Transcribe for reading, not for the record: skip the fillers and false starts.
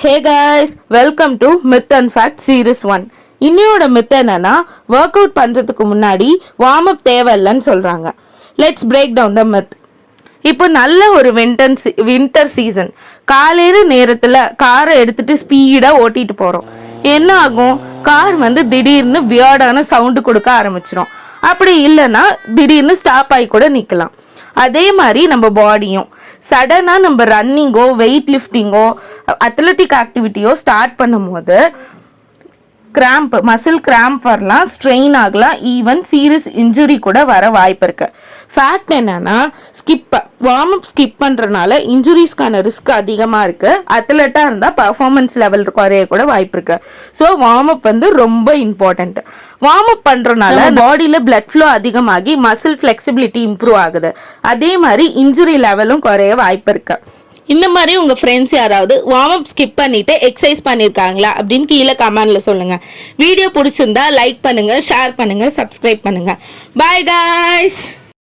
Hey guys, welcome to Myth and Fact Series 1. இன்னையோட myth என்னன்னா work out பண்றதுக்கு முன்னாடி வார்ம் அப் தேவையில்லைன்னு சொல்றாங்க. Let's break down the myth. இப்போ நல்ல ஒரு வின்டர் சீசன், காலையில நேரத்தில் காரை எடுத்துட்டு ஸ்பீடாக ஓட்டிட்டு போகிறோம். என்ன ஆகும், கார் திடீர்னு வியர்டான சவுண்டு கொடுக்க ஆரம்பிச்சிடும். அப்படி இல்லைன்னா திடீர்னு ஸ்டாப் ஆகி கூட நிற்கலாம். அதே மாதிரி நம்ம பாடியும் சடனாக நம்ம ரன்னிங்கோ வெயிட் லிஃப்டிங்கோ அத்லட்டிக் ஆக்டிவிட்டியோ ஸ்டார்ட் பண்ணும் போது கிராம்ப், மசில் கிராம்ப் வரலாம், ஸ்ட்ரெயின் ஆகலாம், ஈவன் சீரியஸ் இன்ஜுரி கூட வர வாய்ப்பு இருக்கு. ஃபேக்ட் என்னன்னா, வார்ம் அப் ஸ்கிப் பண்ணுறதுனால இன்ஜுரிஸ்க்கான ரிஸ்க் அதிகமாக இருக்கு. அத்லட்டாக இருந்தால் பர்ஃபார்மன்ஸ் லெவல் குறைய கூட வாய்ப்பு இருக்கு. ஸோ வார்ம் அப் ரொம்ப இம்பார்ட்டன்ட். வார்ம் அப் பண்ணுறதுனால பாடியில் பிளட் ஃப்ளோ அதிகமாகி மசில் ஃப்ளெக்சிபிலிட்டி இம்ப்ரூவ் ஆகுது. அதே மாதிரி இன்ஜுரி லெவலும் குறைய வாய்ப்பு இருக்கு. இந்த மாதிரி உங்கள் ஃப்ரெண்ட்ஸ் யாராவது வார்ம் அப் ஸ்கிப் பண்ணிட்டு எக்ஸசைஸ் பண்ணியிருக்காங்களா அப்படின்னு கீழே கமெண்ட்ல சொல்லுங்க. வீடியோ பிடிச்சிருந்தா லைக் பண்ணுங்க, ஷேர் பண்ணுங்க, சப்ஸ்கிரைப் பண்ணுங்க. Bye guys.